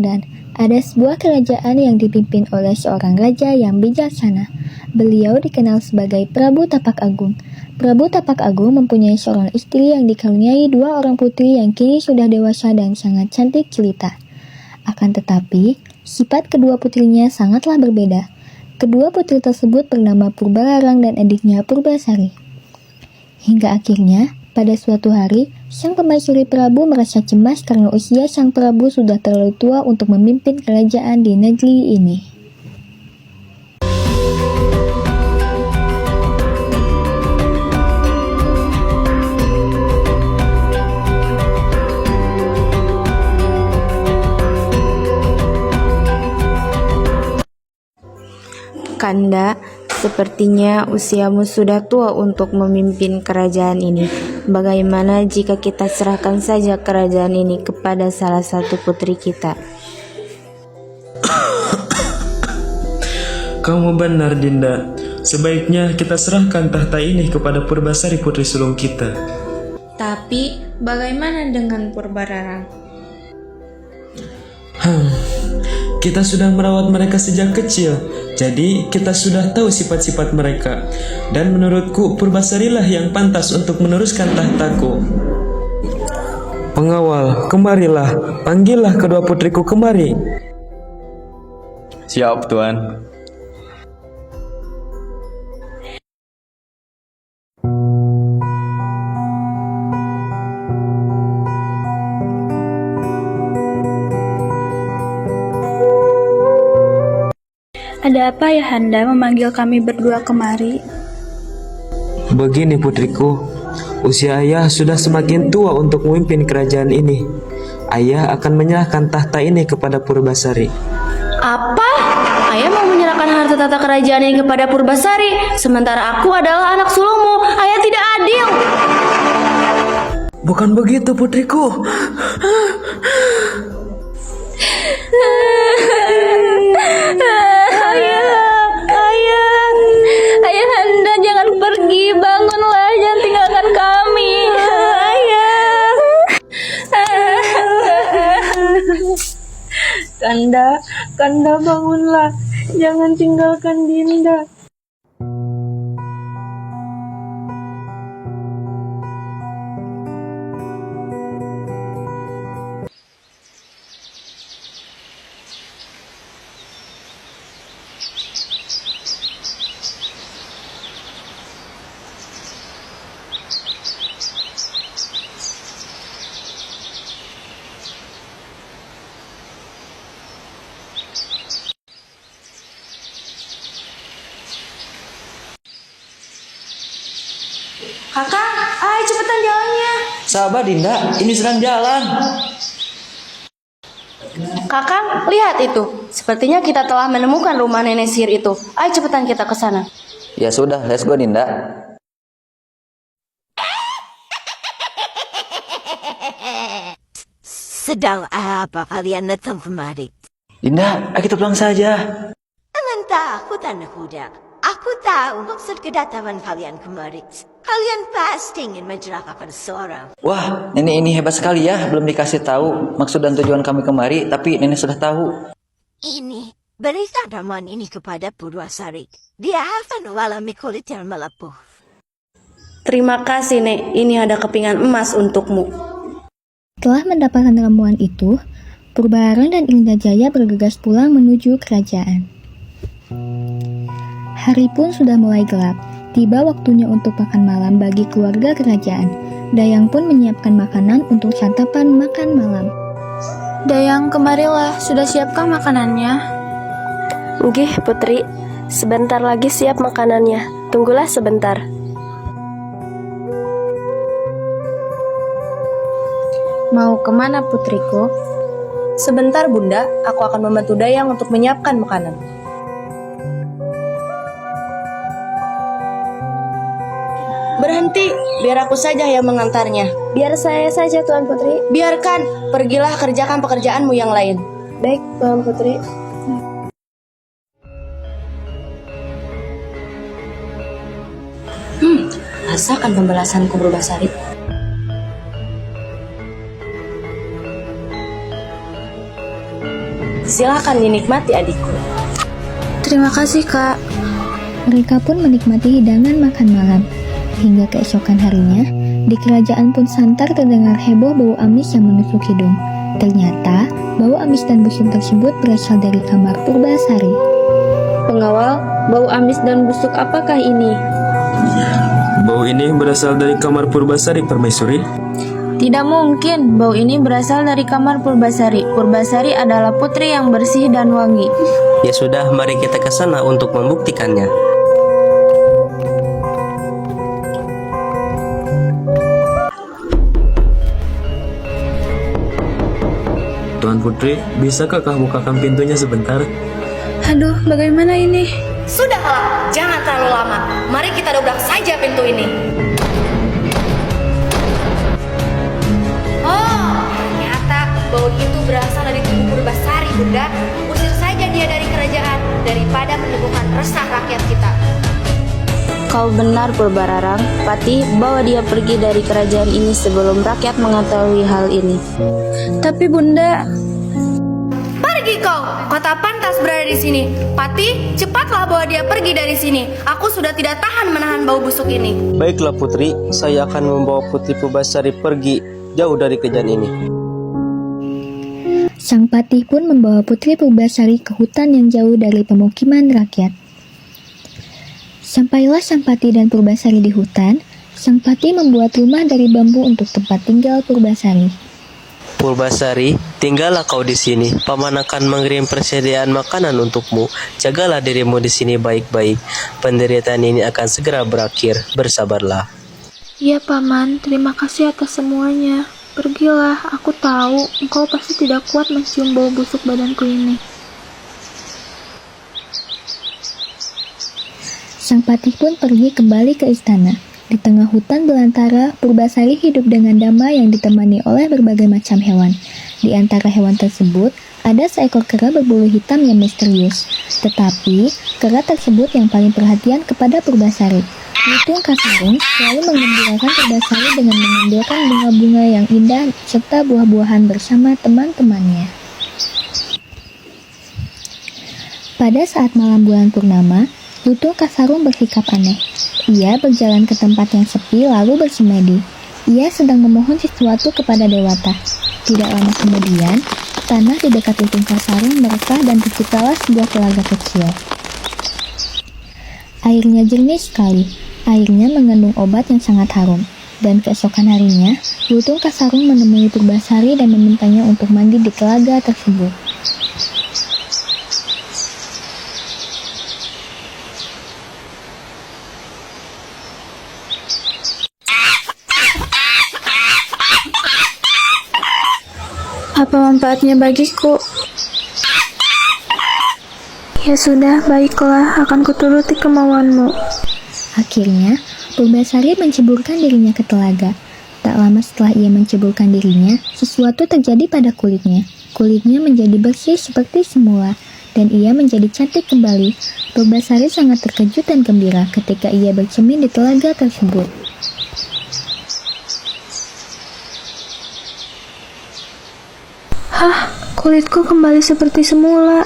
Dan ada sebuah kerajaan yang dipimpin oleh seorang raja yang bijaksana. Beliau dikenal sebagai Prabu Tapak Agung. Prabu Tapak Agung mempunyai seorang istri yang dikaruniai 2 orang putri yang kini sudah dewasa dan sangat cantik jelita. Akan tetapi, sifat kedua putrinya sangatlah berbeda. Kedua putri tersebut bernama Purbalarang dan adiknya Purbasari. Hingga akhirnya, pada suatu hari, sang permaisuri Prabu merasa cemas karena usia sang Prabu sudah terlalu tua untuk memimpin kerajaan di negeri ini. Kanda, sepertinya usiamu sudah tua untuk memimpin kerajaan ini. Bagaimana jika kita serahkan saja kerajaan ini kepada salah satu putri kita? Kamu benar, Dinda. Sebaiknya kita serahkan tahta ini kepada Purbasari putri sulung kita. Tapi, bagaimana dengan Purbalarang? Kita sudah merawat mereka sejak kecil, jadi kita sudah tahu sifat-sifat mereka. Dan menurutku Purbasarilah yang pantas untuk meneruskan tahtaku. Pengawal, kemarilah, panggillah kedua putriku kemari. Siap, Tuan. Ada apa ya Handa memanggil kami berdua kemari? Begini putriku, usia ayah sudah semakin tua untuk memimpin kerajaan ini. Ayah akan menyerahkan tahta ini kepada Purbasari. Apa? Ayah mau menyerahkan harta tata kerajaan ini kepada Purbasari, sementara aku adalah anak sulungmu. Ayah tidak adil. Bukan begitu putriku. Ayah Handa, jangan pergi, bangunlah, jangan tinggalkan kami. Ayah. Kanda bangunlah, jangan tinggalkan Dinda. Kakak, ayo cepetan jalannya. Sabar, Dinda. Ini sedang jalan. Kakak, lihat itu. Sepertinya kita telah menemukan rumah nenek sihir itu. Ayo cepetan kita ke sana. Ya sudah, let's go, Dinda. Sedang apa kalian datang kemari? Dinda, ayo kita pulang saja. Jangan takut anak muda. Aku tahu maksud kedatangan kalian kemari. Kalian pasti ingin mencelakakan seorang. Wah, nenek ini hebat sekali ya. Belum dikasih tahu maksud dan tujuan kami kemari, tapi nenek sudah tahu. Ini, berikan ramuan ini kepada Purbasari. Dia akan mengalami kulit yang melepuh. Terima kasih, Nek. Ini ada kepingan emas untukmu. Setelah mendapatkan ramuan itu, Purbalarang dan Indrajaya bergegas pulang menuju kerajaan. Hari pun sudah mulai gelap. Tiba waktunya untuk makan malam bagi keluarga kerajaan. Dayang pun menyiapkan makanan untuk santapan makan malam. Dayang, kemarilah, sudah siapkah makanannya? Nggih, Putri. Sebentar lagi siap makanannya. Tunggulah sebentar. Mau kemana putriku? Sebentar, Bunda. Aku akan membantu Dayang untuk menyiapkan makanan. Berhenti, biar aku saja yang mengantarnya. Biar saya saja, Tuan Putri. Biarkan, pergilah kerjakan pekerjaanmu yang lain. Baik, Tuan Putri. Rasakan pembalasanku, Purbasari. Silahkan dinikmati adikku. Terima kasih, Kak. Mereka pun menikmati hidangan makan malam. Hingga keesokan harinya, di kerajaan pun santar terdengar heboh bau amis yang menusuk hidung. Ternyata, bau amis dan busuk tersebut berasal dari kamar Purbasari. Pengawal, bau amis dan busuk apakah ini? Bau ini berasal dari kamar Purbasari, Permaisuri. Tidak mungkin, bau ini berasal dari kamar Purbasari. Purbasari adalah putri yang bersih dan wangi. Ya sudah, mari kita ke sana untuk membuktikannya. Tuan Putri, bisakah kau bukakan pintunya sebentar? Aduh, bagaimana ini? Sudahlah, jangan terlalu lama. Mari kita dobrak saja pintu ini. Oh, ternyata bau itu berasal dari tubuh Purbasari, Bunda. Usir saja dia dari kerajaan daripada menimbulkan resah rakyat kita. Kau benar, Purbararang. Patih, bawa dia pergi dari kerajaan ini sebelum rakyat mengetahui hal ini. Tapi Bunda, Pergi kau, kau tak pantas berada di sini. Patih, cepatlah bawa dia pergi dari sini. Aku sudah tidak tahan menahan bau busuk ini. Baiklah Putri, saya akan membawa Putri Purbasari pergi jauh dari kerajaan ini. Sang Patih pun membawa Putri Purbasari ke hutan yang jauh dari pemukiman rakyat. Sampailah Sang Patih dan Purbasari di hutan, Sang Patih membuat rumah dari bambu untuk tempat tinggal Purbasari. Purbasari, tinggallah kau di sini. Paman akan mengirim persediaan makanan untukmu. Jagalah dirimu di sini baik-baik. Penderitaan ini akan segera berakhir. Bersabarlah. ya Paman, terima kasih atas semuanya. Pergilah, aku tahu engkau pasti tidak kuat mencium bau busuk badanku ini. Sang Patih pun pergi kembali ke istana. Di tengah hutan belantara, Purbasari hidup dengan damai yang ditemani oleh berbagai macam hewan. Di antara hewan tersebut, ada seekor kera berbulu hitam yang misterius. Tetapi, kera tersebut yang paling perhatian kepada Purbasari. Lutung Kasarung selalu menggembirakan Purbasari dengan mengambilkan bunga-bunga yang indah serta buah-buahan bersama teman-temannya. Pada saat malam bulan purnama, Lutung Kasarung bersikap aneh. Ia berjalan ke tempat yang sepi lalu bersemedi. Ia sedang memohon sesuatu kepada Dewata. Tidak lama kemudian, tanah di dekat Lutung Kasarung merekah dan terciptalah sebuah telaga kecil. Airnya jernih sekali. Airnya mengandung obat yang sangat harum. Dan keesokan harinya, Lutung Kasarung menemui Purbasari dan memintanya untuk mandi di telaga tersebut. Apa manfaatnya bagiku? Ya sudah, baiklah, akan kuturuti kemauanmu. Akhirnya, Purbasari menceburkan dirinya ke telaga. Tak lama setelah ia menceburkan dirinya, sesuatu terjadi pada kulitnya. Kulitnya menjadi bersih seperti semula, dan ia menjadi cantik kembali. Purbasari sangat terkejut dan gembira ketika ia bercermin di telaga tersebut. Hah, kulitku kembali seperti semula.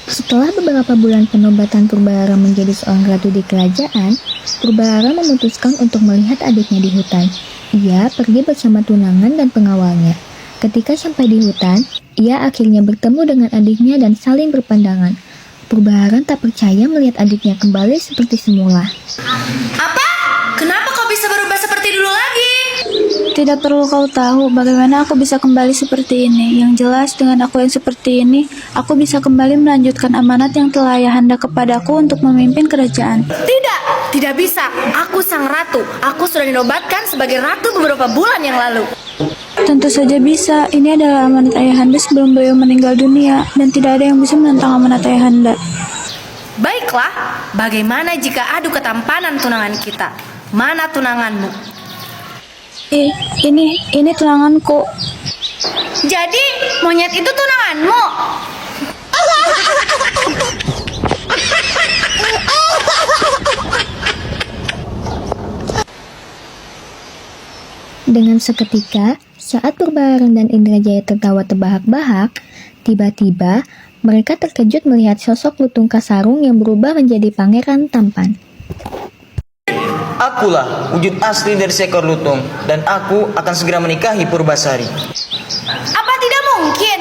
Setelah beberapa bulan penobatan Purbarara menjadi seorang ratu di kerajaan, Purbarara memutuskan untuk melihat adiknya di hutan. Ia pergi bersama tunangan dan pengawalnya. Ketika sampai di hutan, ia akhirnya bertemu dengan adiknya dan saling berpandangan. Purbarara tak percaya melihat adiknya kembali seperti semula. Apa? Kenapa kau bisa berubah seperti dulu lagi? Tidak perlu kau tahu bagaimana aku bisa kembali seperti ini. Yang jelas dengan aku yang seperti ini, aku bisa kembali melanjutkan amanat yang telah Ayahanda kepadaku untuk memimpin kerajaan. Tidak bisa. Aku sang ratu. Aku sudah dinobatkan sebagai ratu beberapa bulan yang lalu. Tentu saja bisa. Ini adalah amanat Ayahanda sebelum beliau meninggal dunia, dan tidak ada yang bisa menentang amanat Ayahanda. Baiklah, bagaimana jika adu ketampanan tunangan kita? Mana tunanganmu? Ini tunanganku. Jadi, monyet itu tunanganmu? Dengan seketika, saat Purbalarang dan Indrajaya tertawa terbahak-bahak, tiba-tiba mereka terkejut melihat sosok Lutung Kasarung yang berubah menjadi pangeran tampan. Akulah wujud asli dari seekor lutung, dan aku akan segera menikahi Purbasari. Apa tidak mungkin?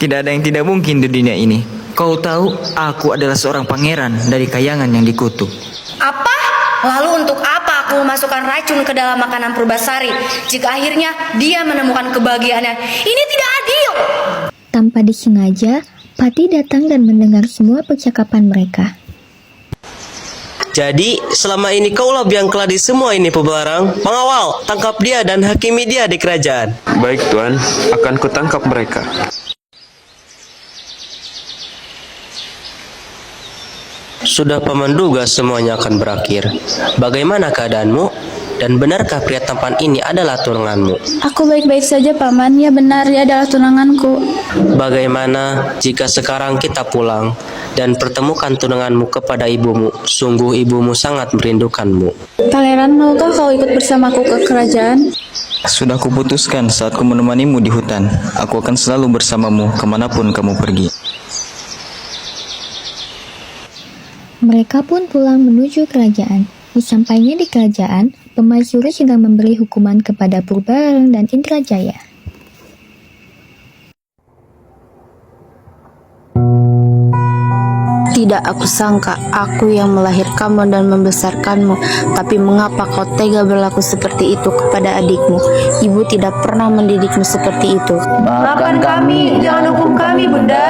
Tidak ada yang tidak mungkin di dunia ini. Kau tahu, aku adalah seorang pangeran dari kayangan yang dikutuk. Apa? Lalu untuk apa aku memasukkan racun ke dalam makanan Purbasari jika akhirnya dia menemukan kebahagiaannya? Ini tidak adil. Tanpa disengaja, Pati datang dan mendengar semua percakapan mereka. Jadi, selama ini kaulah biang keladi semua ini, Purbalarang. Pengawal, tangkap dia dan hakimi dia di kerajaan. Baik Tuan, akan kutangkap mereka. Sudah paman duga semuanya akan berakhir. Bagaimana keadaanmu? Dan benarkah pria tampan ini adalah tunanganmu? Aku baik-baik saja, Paman. Ya benar, dia adalah tunanganku. Bagaimana jika sekarang kita pulang dan pertemukan tunanganmu kepada ibumu? Sungguh ibumu sangat merindukanmu. Pangeran, maukah kau ikut bersamaku ke kerajaan? Sudah kuputuskan saat ku menemanimu di hutan. Aku akan selalu bersamamu kemanapun kamu pergi. Mereka pun pulang menuju kerajaan. Sesampainya di kerajaan, pemaisuri sedang memberi hukuman kepada Purbalarang dan Indrajaya. Tidak aku sangka, aku yang melahirkanmu dan membesarkanmu. Tapi mengapa kau tega berlaku seperti itu kepada adikmu? Ibu tidak pernah mendidikmu seperti itu. Maafkan kami, jangan hukum kami, Bunda.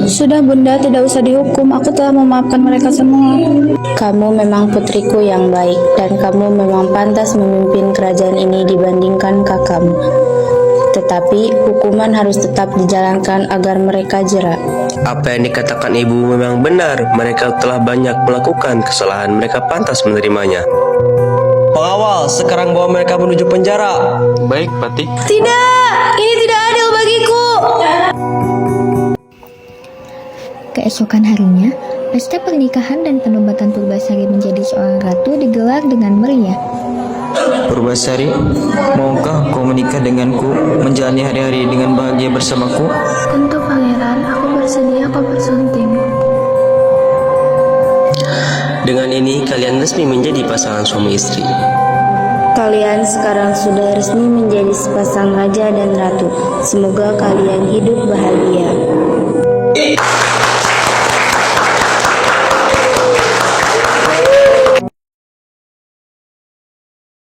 Sudah, Bunda, tidak usah dihukum. Aku telah memaafkan mereka semua. Kamu memang putriku yang baik, dan kamu memang pantas memimpin kerajaan ini dibandingkan kakakmu. Tetapi hukuman harus tetap dijalankan agar mereka jera. Apa yang dikatakan ibu memang benar. Mereka telah banyak melakukan kesalahan. Mereka pantas menerimanya. Pengawal, sekarang bawa mereka menuju penjara. Baik Pati. Tidak, ini tidak adil bagiku. Keesokan harinya, pesta pernikahan dan penobatan Purbasari menjadi seorang ratu digelar dengan meriah. Purbasari, maukah kau menikah denganku, menjalani hari-hari dengan bahagia bersamaku? Tentu, Pangeran. Aku bersedia kau bersunting. Dengan ini kalian resmi menjadi pasangan suami istri. Kalian sekarang sudah resmi menjadi sepasang raja dan ratu. Semoga kalian hidup bahagia.